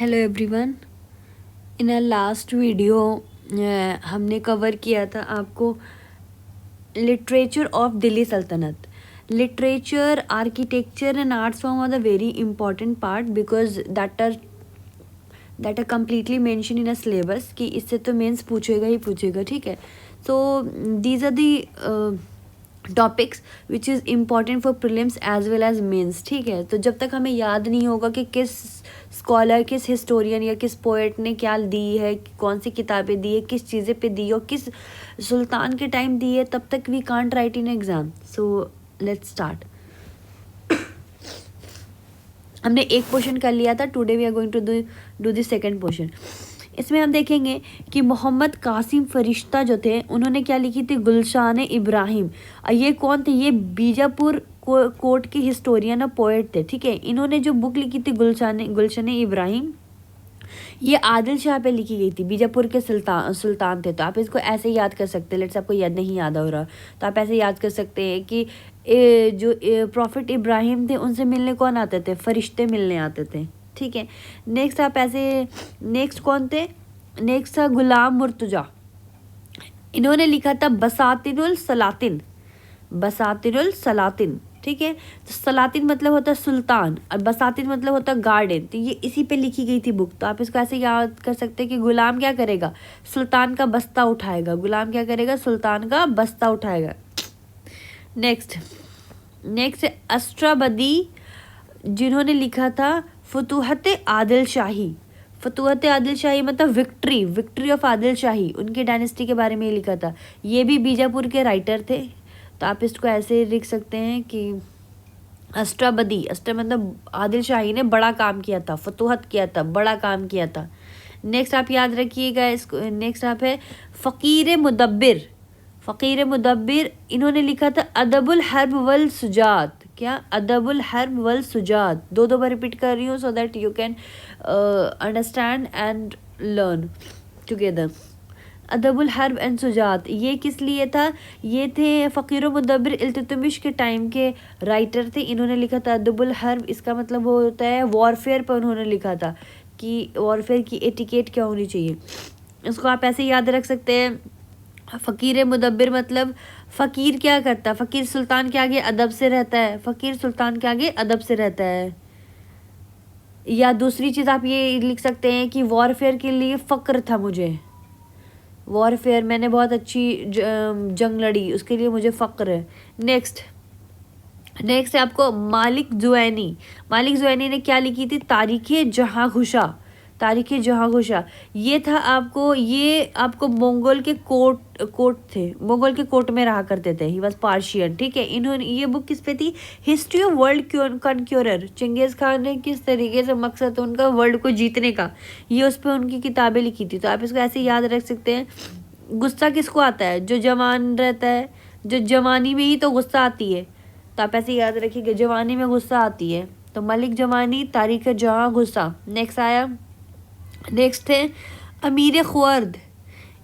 Hello everyone. In a last video हमने cover किया था आपको literature of Delhi Sultanate. Literature, architecture and arts form are the very important part because that are completely mention in a syllabus कि इससे तो mains पूछेगा ही पूछेगा. ठीक है, so these are the topics which is important for prelims as well as mains. ठीक है, तो जब तक हमें याद नहीं होगा कि किस स्कॉलर, किस हिस्टोरियन या किस पोएट ने क्या दी है, कौन सी किताबें दी है, किस चीज़ें पे दी और किस सुल्तान के टाइम दी है, तब तक we can't write in exam. So let's start. हमने एक पोर्शन कर लिया था. Today we are going to do the second portion. इसमें हम देखेंगे कि मोहम्मद कासिम फरिश्ता जो थे उन्होंने क्या लिखी थी, गुलशान इब्राहिम. ये कौन थे? ये बीजापुर कोर्ट के हिस्टोरियन और पोएट थे. ठीक है, इन्होंने जो बुक लिखी थी गुलशन इब्राहिम, ये आदिल शाह पे लिखी गई थी. बीजापुर के सुल्तान थे. तो आप इसको ऐसे याद कर सकते हैं. लेट्स आपको याद नहीं याद हो रहा तो आप ऐसे याद कर सकते हैं कि जो प्रॉफिट इब्राहिम थे उनसे मिलने कौन आते थे? फरिश्ते मिलने आते थे. ठीक है, नेक्स्ट आप ऐसे, नेक्स्ट कौन थे? नेक्स्ट था गुलाम मुर्तजा. इन्होंने लिखा था बसातिनुल सलातिन. बसातिनुल सलातिन. ठीक है, तो सलातिन मतलब होता है सुल्तान और बसातिन मतलब होता है गार्डन. तो ये इसी पे लिखी गई थी बुक. तो आप इसको ऐसे याद कर सकते हैं कि गुलाम क्या करेगा? सुल्तान का बस्ता उठाएगा. गुलाम क्या करेगा? सुल्तान का बस्ता उठाएगा. नेक्स्ट अष्ट्राबदी, जिन्होंने लिखा था फतूहत आदिल शाही. फतूहत आदिल शाही मतलब विक्ट्री ऑफ आदिल शाही. उनके डायनेस्टी के बारे में लिखा था. ये भी बीजापुर के राइटर थे. तो आप इसको ऐसे लिख सकते हैं कि अष्ट्राबदी, मतलब आदिल शाही ने बड़ा काम किया था, फतूहत किया था, बड़ा काम किया था. नेक्स्ट आप याद रखिएगा इसको. नेक्स्ट आप है फ़कीर मुदब्बिर. फ़कीर मुदब्बिर इन्होंने लिखा था अदबुल हर्ब वल सुजात. क्या? अदबुल हर्ब वल सुजात. दो बार रिपीट कर रही हूँ so that you can understand and learn together. Adabul Harb and Shujaat ये किस लिए था? ये थे फ़कीर मुदब्बिर इल्तुतमिश के टाइम के राइटर थे. इन्होंने लिखा था अदबुल हर्ब. इसका मतलब वो होता है वॉरफेयर पर उन्होंने लिखा था कि वॉरफेयर की एटिकेट क्या होनी चाहिए. इसको आप ऐसे याद रख सकते हैं. फ़कीर मुदब्बिर मतलब फ़कीर क्या करता है? फ़कीर सुल्तान के आगे अदब से रहता है. फ़कीर सुल्तान के आगे अदब से रहता है. या दूसरी चीज़ आप ये लिख सकते हैं कि वॉरफेयर के लिए फ़क्र था मुझे. वॉरफेयर, मैंने बहुत अच्छी जंग लड़ी, उसके लिए मुझे फ़क्र है. नेक्स्ट है आपको मालिक ज़ुवैनी ने क्या लिखी थी? तारीख़ जहाँ घुशा. ये आपको मंगोल के कोर्ट थे. मंगोल के कोर्ट में रहा करते थे. He was Persian. ठीक है, इन्होंने ये बुक किस पे थी? History of world conqueror. Changez Khan ने किस तरीके से, मकसद उनका वर्ल्ड को जीतने का, ये उस पर उनकी किताबें लिखी थी. तो आप इसको ऐसे याद रख सकते हैं. गुस्सा किसको आता है? जो जवान रहता है. जो जवानी में ही तो गुस्सा आती है. तो आप ऐसे याद रखिएगा, जवानी में गुस्सा आती है. तो मलिक जवानी, तारीख़ जहाँ गुस्सा. नेक्स्ट है अमीर खुर्द.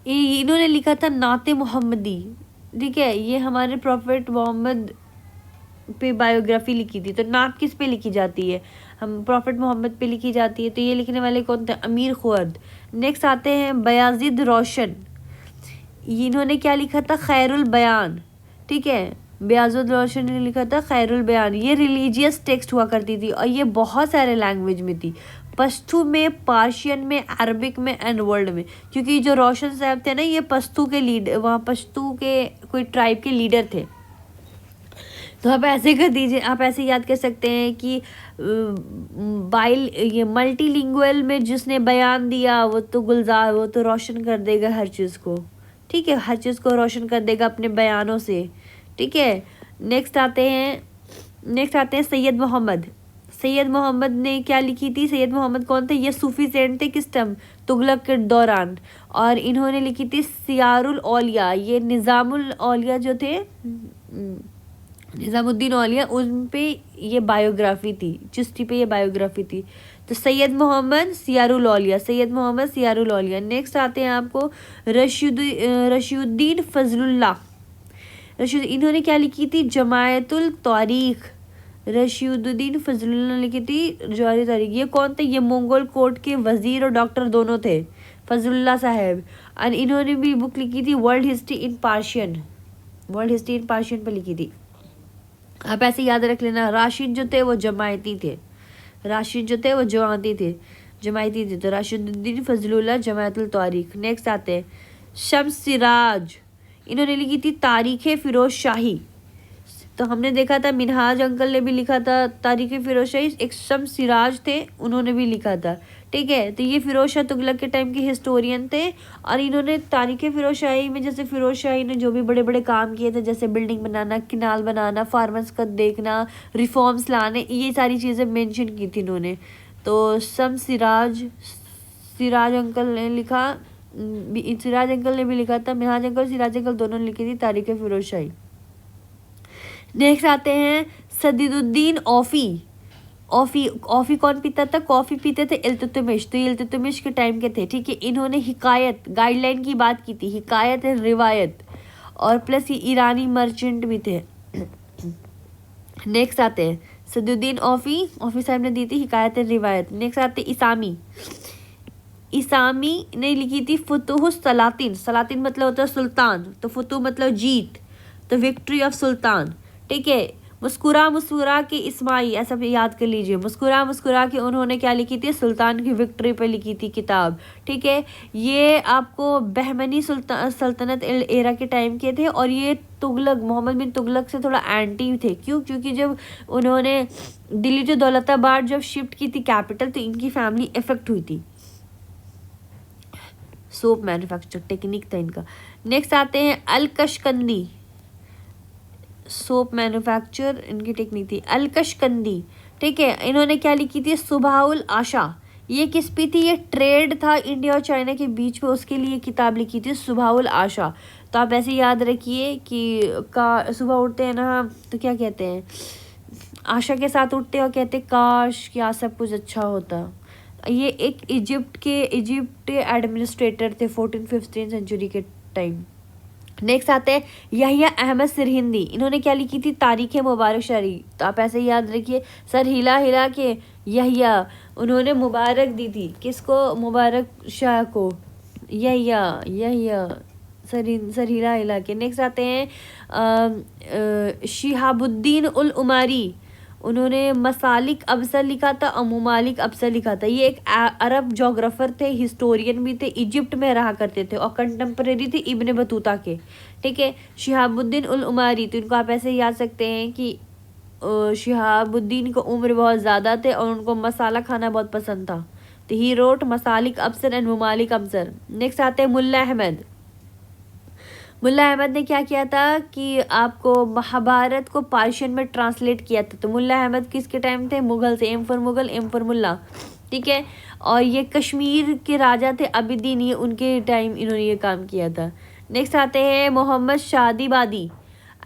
इन्होंने लिखा था नाते मोहम्मदी. ठीक है, ये हमारे प्रॉफिट मोहम्मद पे बायोग्राफी लिखी थी. तो नात किस पे लिखी जाती है? हम प्रॉफिट मोहम्मद पे लिखी जाती है. तो ये लिखने वाले कौन थे? अमीर खुर्द. नेक्स्ट आते हैं बयाजिद रोशन. इन्होंने क्या लिखा था? खैरुल बयान. ठीक है, बयाजिद रोशन ने लिखा था खैरुल बयान. ये रिलीजियस टेक्स्ट हुआ करती थी और ये बहुत सारे लैंग्वेज में थी. पश्तू में, पार्शियन में, अरबिक में एंड वर्ल्ड में. क्योंकि जो रोशन साहब थे ना, ये पश्तू के वहाँ पश्तू के कोई ट्राइब के लीडर थे. तो आप ऐसे कर दीजिए, आप ऐसे याद कर सकते हैं कि ये मल्टीलिंगुअल में जिसने बयान दिया वो तो रोशन कर देगा हर चीज़ को. ठीक है, हर चीज़ को रोशन कर देगा अपने बयानों से. ठीक है, नेक्स्ट आते हैं सैयद मोहम्मद ने क्या लिखी थी? सैयद मोहम्मद कौन थे? ये सूफी सेंट थे. किस टाइम? तुगलक के दौरान. और इन्होंने लिखी थी सियारुल औलिया. ये निज़ामुल औलिया जो थे, निज़ामुद्दीन औलिया, उन पे ये बायोग्राफी थी. चिश्ती पे ये बायोग्राफी थी. तो सैयद मोहम्मद सियारुल औलिया. नेक्स्ट आते हैं आपको रशीदुद्दीन फजलुल्लाह. इन्होंने क्या लिखी थी? जमायतुल तारीख़. रशीदुद्दीन फजलुल्लाह ने लिखी थी जवाहरी तारीख। ये कौन थे? ये मंगोल कोर्ट के वजीर और डॉक्टर दोनों थे, फजलुल्लाह साहब। और इन्होंने भी बुक लिखी थी world history in Persian, world history in Persian पर लिखी थी। आप ऐसे याद रख लेना। राशिद जो थे वो जमायती थे, राशिद जो थे वो जमायती थे। तो राशिदुद्दीन फजलुल्लाह जमायतुल तारीख। नेक्स्ट आते हैं शम्स सिराज, इन्होंने लिखी थी तारीख फिरोज शाही। तो हमने देखा था मिनहाज अंकल ने भी लिखा था तारीख फिरोज शाही, एक शम्स सिराज थे उन्होंने भी लिखा था, ठीक है। तो ये फिरोज शाह तुगलक के टाइम के हिस्टोरियन थे और इन्होंने तारीख फिरोज शाही में जैसे फिरोज शाही ने जो भी बड़े बड़े काम किए थे, जैसे बिल्डिंग बनाना, किनाल बनाना, फार्मर्स का देखना, रिफॉर्म्स लाने, ये सारी चीज़ें मेंशन की थी इन्होंने। तो शम्स सिराज अंकल ने लिखा, सिराज अंकल ने भी लिखा था, मिनहाज अंकल सिराज अंकल दोनों ने लिखी थी तारीख फिरोज शाही। नेक्स्ट आते हैं सदीदुद्दीन औफी कौन पीता था? कॉफ़ी पीते थे इल्तुतमिश। तो ये इल्तुतमिश के टाइम के थे, ठीक है। इन्होंने हिकायत गाइडलाइन की बात की थी, हिकायत है रिवायत, और प्लस ये ईरानी मर्चेंट भी थे। नेक्स्ट आते हैं सदीदुद्दीन औफी साहब ने दी थी हिकायत रिवायत। नेक्स्ट आते हैं इसामी ने लिखी थी फुतुहुस सलातिन। सलातिन मतलब होता है सुल्तान, तो फुतुह मतलब जीत, तो विक्ट्री ऑफ सुल्तान, ठीक है। मुस्कुरा के इस्माई, ऐसा भी याद कर लीजिए। मुस्कुरा के उन्होंने क्या लिखी थी? सुल्तान की विक्ट्री पे लिखी थी किताब, ठीक है। ये आपको बहमनी सल्तनत एरा के टाइम के थे और ये तुगलक, मोहम्मद बिन तुगलक से थोड़ा एंटी थे। क्यों? क्योंकि जब उन्होंने दिल्ली से दौलताबाद जब शिफ्ट की थी कैपिटल, तो इनकी फैमिली इफेक्ट हुई थी। सोप मैन्युफैक्चर टेक्निक था इनका। नेक्स्ट आते हैं अलकशकंदी, सोप मैन्युफैक्चर इनकी टेक्निक थी। अलकशकंदी, ठीक है। इन्होंने क्या लिखी थी? सुबहाउल आशा। ये किस पे थी? ये ट्रेड था इंडिया और चाइना के बीच में, उसके लिए किताब लिखी थी सुबहाउल आशा। तो आप ऐसे याद रखिए कि सुबह उठते हैं ना तो क्या कहते हैं? आशा के साथ उठते हैं और कहते हैं काश क्या सब कुछ अच्छा होता। ये एक इजिप्ट एडमिनिस्ट्रेटर थे 14-15 सेंचुरी के टाइम। नेक्स्ट आते हैं यहिया अहमद सिरहिंदी। इन्होंने क्या लिखी थी? तारीख मुबारक शाही। तो आप ऐसे याद रखिए, सर हिला के यहिया, उन्होंने मुबारक दी थी किसको? मुबारक शाह को। यहिया सर हिला के। नेक्स्ट आते हैं शिहाबुद्दीन उल उमारी। उन्होंने मसालिक अबसर लिखा था और मुमालिक अबसर लिखा था। ये एक अरब जोग्राफर थे, हिस्टोरियन भी थे, इजिप्ट में रहा करते थे और कंटेम्परेरी थे इब्न बतूता के, ठीक है। शिहाबुद्दीन उल उमारी, तो इनको आप ऐसे याद सकते हैं कि शिहाबुद्दीन को उम्र बहुत ज़्यादा थे और उनको मसाला खाना बहुत पसंद था। तो ही रोट मसालिक अबसर एंड मुमालिक अबसर। नेक्स्ट आते हैं मुल्ला अहमद ने क्या किया था कि आपको महाभारत को पार्शियन में ट्रांसलेट किया था। तो मुल्ला अहमद किसके टाइम थे? मुगल से, M for Mughal, M for mulla, ठीक है। और ये कश्मीर के राजा थे अबिदीन, ये उनके टाइम इन्होंने ये काम किया था। नेक्स्ट आते हैं मोहम्मद शादीबादी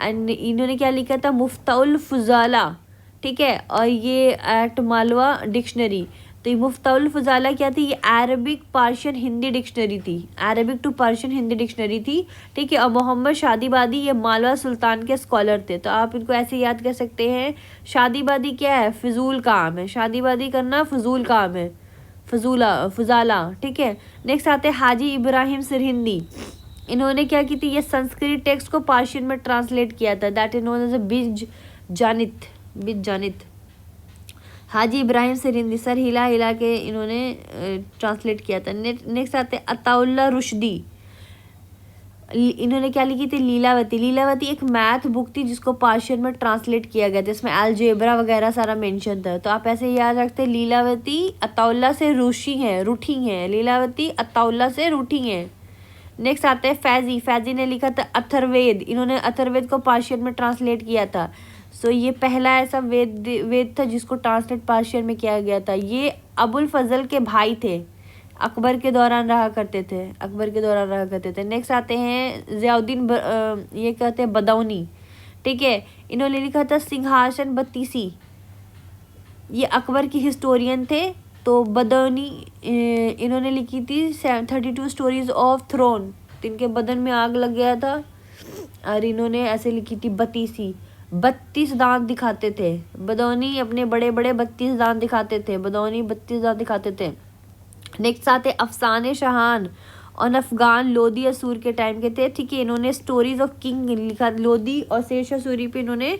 एंड इन्होंने क्या लिखा था? मुफ्ताउल फुजाला, ठीक है। और ये एक्ट मालवा डिक्शनरी। तो ये मुफ्ताउल फुजाला क्या थी? ये अरबिक पार्शियन हिंदी डिक्शनरी थी, Arabic to Persian Hindi dictionary थी, ठीक है। और मोहम्मद शादीबादी ये मालवा सुल्तान के स्कॉलर थे। तो आप इनको ऐसे याद कर सकते हैं, शादीबादी क्या है? फिजूल काम है, शादीबादी करना फजूल काम है, फुजाला, ठीक है। नेक्स्ट आते हैं हाजी इब्राहिम सिरहिंदी। इन्होंने क्या की थी? ये संस्कृत टेक्स्ट को पार्शियन में ट्रांसलेट किया था, that is known as a बिज जानित। हाजी इब्राहिम सिरहिंदी, सर हिला के इन्होंने ट्रांसलेट किया था। नेक्स्ट आते हैं अताउल्ला रुश्दी। इन्होंने क्या लिखी थी? लीलावती एक मैथ बुक थी जिसको पार्शियन में ट्रांसलेट किया गया था, इसमें अलजेब्रा वगैरह सारा मेंशन था। तो आप ऐसे याद रखते हैं लीलावती अताउल्ला से रूठी हैं, लीलावती अताउल्ला से रूठी हैं। नेक्स्ट आते हैं फैजी ने लिखा था अथर्ववेद। इन्होंने अथर्ववेद को पार्शियन में ट्रांसलेट किया था। सो ये पहला ऐसा वेद था जिसको ट्रांसलेट पार्शियन में किया गया था। ये अबुल फजल के भाई थे, अकबर के दौरान रहा करते थे। नेक्स्ट आते हैं ज़ियाउद्दीन ये कहते हैं बदौनी, ठीक है। इन्होंने लिखा था सिंहासन बत्तीसी। ये अकबर की हिस्टोरियन थे। तो बदौनी इन्होंने लिखी थी 32 स्टोरीज ऑफ थ्रोन। तो इनके बदन में आग लग गया था और इन्होंने ऐसे लिखी थी बत्तीसी। 32 दांत दिखाते थे। बदौनी अपने बड़े बड़े 32 दांत दिखाते थे। बदौनी 32 दांत दिखाते थे। नेक्स्ट आते अफसाने शहान और अफगान लोदी असूर के टाइम के थे। ठीक है, इन्होंने स्टोरीज ऑफ किंग लिखा। लोदी और शेरशाह सूरी पे इन्होंने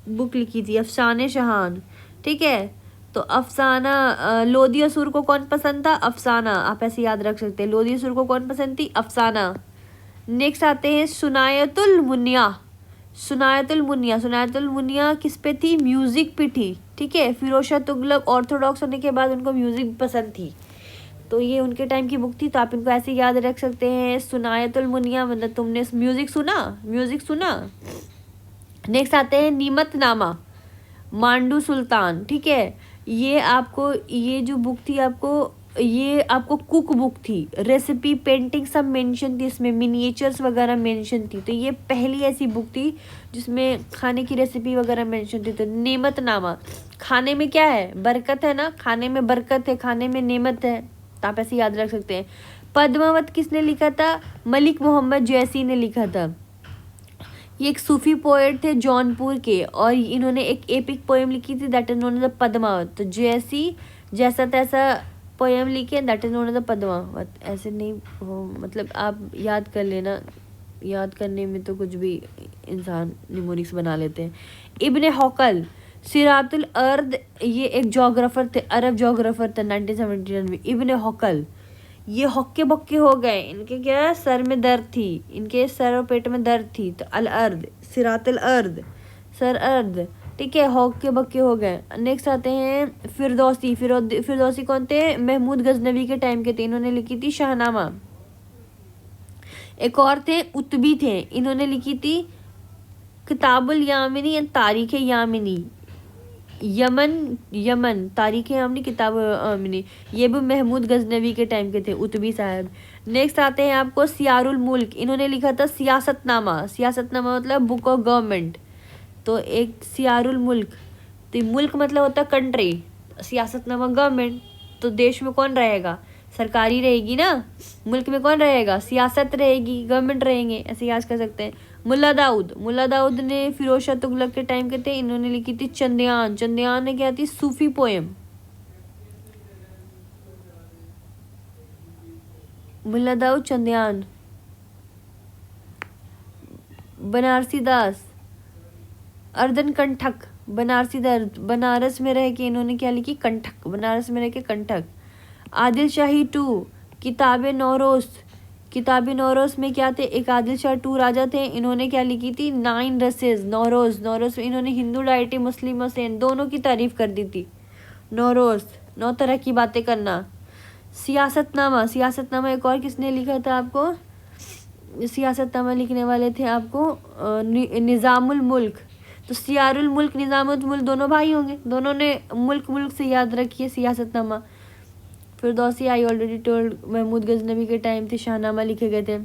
बुक लिखी थी, अफसाने शहान। ठीक है, तो अफसाना लोदी असूर को कौन पसंद था? अफसाना। आप ऐसे याद रख सकते हैं, लोदी असूर को कौन पसंद थी? अफसाना। नेक्स्ट आते हैं सुनायतुल मुनिया। सुनायतुल मुनिया, सुनायतुल मुनिया किस पे थी? म्यूजिक पे थी। ठीक है, फिरोज शाह तुगलक ऑर्थोडॉक्स होने के बाद उनको म्यूजिक पसंद थी, तो ये उनके टाइम की बुक थी, तो आप इनको ऐसे याद रख सकते हैं। सुनायतुल मुनिया मतलब तुमने म्यूजिक सुना, म्यूजिक सुना। नेक्स्ट आते हैं नीमतनामा, मांडू सुल्तान। ठीक है, ये आपको, ये जो बुक थी आपको, ये आपको कुक बुक थी। रेसिपी पेंटिंग सब मेंशन थी इसमें, मिनिएचर्स वगैरह मेंशन थी। तो ये पहली ऐसी बुक थी जिसमें खाने की रेसिपी वगैरह मेंशन थी। तो नेमतनामा, खाने में क्या है? बरकत है ना, खाने में बरकत है, खाने में नेमत है, तो आप ऐसे याद रख सकते हैं। पद्मावत किसने लिखा था? मलिक मोहम्मद जैसी ने लिखा था। ये एक सूफी पोएट थे जौनपुर के, और इन्होंने एक एपिक पोएम लिखी थी, that is known as the Padmavat. तो जैसी जैसा तैसा पोएम लिखे, that is known as the Padmavat. ऐसे नहीं हो, मतलब आप याद कर लेना, याद करने में तो कुछ भी इंसान निमोनिक्स बना लेते हैं। इब्ने हौकल, सिरातुल अर्द, ये एक जोग्राफर थे, अरब जोग्राफर थे 1979 में। इब्ने हौकल, ये हक्के बक्के हो गए, इनके क्या सर में दर्द थी, इनके सर और पेट में दर्द थी। तो अल अर्द, सिरातुल अर्द, सर अर्द। ठीक है, हक्के बक्के हो गए। नेक्स्ट आते हैं फिरदौसी। फिरदौसी कौन थे? महमूद गजनवी के टाइम के थे, इन्होंने लिखी थी शाहनामा। एक और थे उतबी थे, इन्होंने लिखी थी किताबुल यामिनी एंड तारीख यामिनी। यमन तारीख यामिनी, किताब यामिनी, ये भी महमूद गजनवी के टाइम के थे, उतबी साहब। नेक्स्ट आते हैं आपको सियारुल मुल्क, इन्होंने लिखा था सियासतनामा। सियासतनामा मतलब बुक ऑफ गवर्नमेंट। तो एक सियारुल मुल्क, तो मुल्क मतलब होता है कंट्री, सियासतनामा गवर्नमेंट। तो देश में कौन रहेगा? सरकारी रहेगी ना, मुल्क में कौन रहेगा? सियासत रहेगी, गवर्नमेंट रहेंगे, ऐसे याद कर सकते हैं। मुल्ला दाऊद, मुल्ला दाऊद ने फिरोज शाह तुगलक के टाइम के थे, इन्होंने लिखी थी चंद्यान। चंद्यान ने क्या थी? सूफी पोएम। मुल्ला दाऊद चंद्यान। बनारसी दास, अर्धन कंठक, बनारसी दास, बनारस में रह के इन्होंने क्या लिखी? कंठक, बनारस में रह के कंठक। आदिल शाही 2, किताब नौरोज। किताब नौरोज में क्या थे? एक आदिल शाह 2 राजा थे, इन्होंने क्या लिखी थी? 9 रसेस। नौरोज, नौरोज में इन्होंने हिंदू डाइटी, मुस्लिम और सेन दोनों की तारीफ कर दी थी। नौरोज, 9 तरह की बातें करना। सियासतनामा, सियासतनामा एक और किसने लिखा था आपको? सियासतनामा लिखने वाले थे आपको निज़ामुल मुल्क। तो सियारुल मुल्क, निज़ामुल मुल्क दोनों भाई होंगे, दोनों ने मुल्क मुल्क से याद रखिए Siyasatnama. Firdausi I already told, Mahmud Ghaznavi के टाइम थे, शाहनामा लिखे गए थे।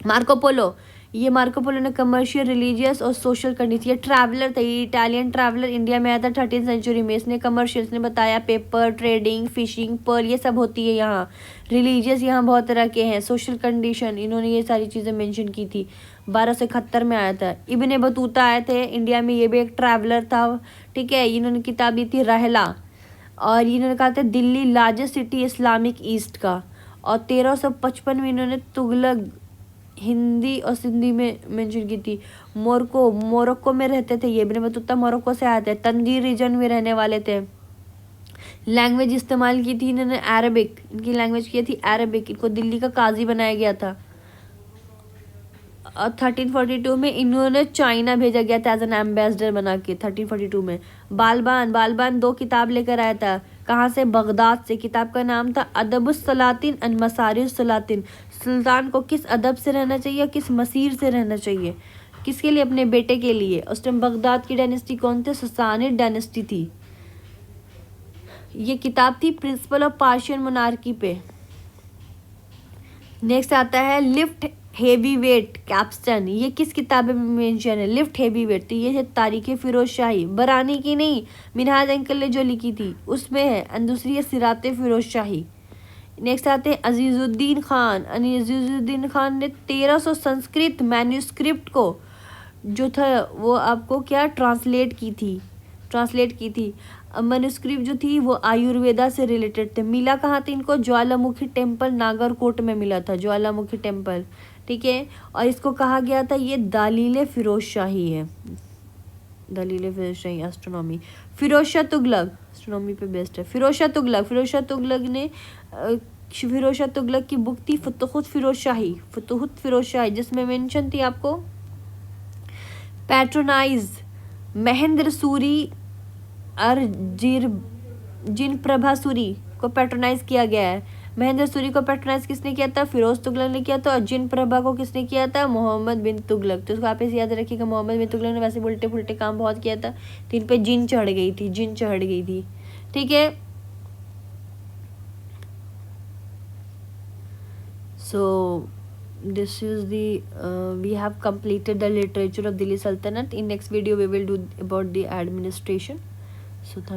मार्को पोलो, ये मार्को पोलो ने कमर्शियल, रिलीजियस और सोशल कंडीशन, ये ट्रैवलर था, ये इटालियन ट्रैवलर, इंडिया में आया था 13th सेंचुरी में। इसने कमर्शियल, इसने बताया पेपर, ट्रेडिंग, फिशिंग, पर्ल, ये सब होती है यहाँ। रिलीजियस यहाँ बहुत तरह के हैं, सोशल कंडीशन, इन्होंने ये सारी चीज़ें मेंशन की थी। 1271 में आया था। इब्ने बतूता आए थे इंडिया में, ये भी एक ट्रैवलर था। ठीक है, इन्होंने किताब दी थी रहला, और इन्होंने कहा था Delhi largest city Islamic east का। और 1355 में इन्होंने तुगलक हिंदी और सिंधी में मेंशन की थी। मोरक्को में रहते थे ये, इब्ने बतूता मोरक्को से आए थे, तंजीर रीजन में रहने वाले थे। लैंग्वेज इस्तेमाल की थी इन्होंने अरबिक, इनकी लैंग्वेज की थी अरबिक। इनको दिल्ली का काजी बनाया गया था। और 1342 में इन्होंने चाइना भेजा गया था एज एन एम्बेसडर बना के। 1342 में बालबान 2 किताब लेकर आया था। कहाँ से? बगदाद से। किताब का नाम था अदबुस सलातिन एंड मसारिस सलातिन। सुल्तान को किस अदब से रहना चाहिए, किस मसीर से रहना चाहिए, किसके लिए? अपने बेटे के लिए। उस टाइम बगदाद की डायनेस्टी कौन थे? ससानिड डायनेस्टी थी। ये किताब थी प्रिंसिपल ऑफ पार्शियन मोनार्की पे। नेक्स्ट आता है लिफ्ट हेवी वेट कैप्स्टन, ये किस किताब में मेंशन है? Lift heavy weight. तो ये है तारीख फिरोज शाही, बरानी की नहीं, मिनहाज अंकल ने जो लिखी थी उसमें है। और दूसरी है सिरात फिरोज शाही। नेक्स्ट आते हैं अजीजुद्दीन खान। अजीजुद्दीन खान ने 1300 संस्कृत मैन्यूस्क्रिप्ट को जो था वो आपको क्या ट्रांसलेट की थी। मनुस्क्रिप्ट जो थी वो आयुर्वेदा से रिलेटेड थे। मिला कहाँ था इनको? ज्वालामुखी टेम्पल नागरकोट में मिला था, ज्वालामुखी टेम्पल, ठीक है। और इसको कहा गया था ये दलील फिरोज शाही है, दलील फिरोज शाही एस्ट्रोनॉमी। फिरोज शाह तुगलक एस्ट्रोनॉमी पे बेस्ट है। फिरोज शाह तुगलक की बुक थी फुतुहुत फिरोज शाही, जिसमें मेंशन थी आपको पैट्रोनाइज महेंद्र सूरी और जिन प्रभा सूरी को पैट्रोनाइज किया गया है। महेंद्र सूरी को पैट्रोनाइज किसने किया था? फिरोज तुगलक ने किया था। और जिन प्रभा को किसने किया था? मोहम्मद बिन तुगलक। तो उसको आप इसे याद रखिएगा, मोहम्मद बिन तुगलक ने वैसे उल्टे पुल्टे काम बहुत किया था, तो इन पे जिन चढ़ गई थी, ठीक है। So this is the we have completed the literature of Delhi Sultanate. In next video we will do about the administration. So thank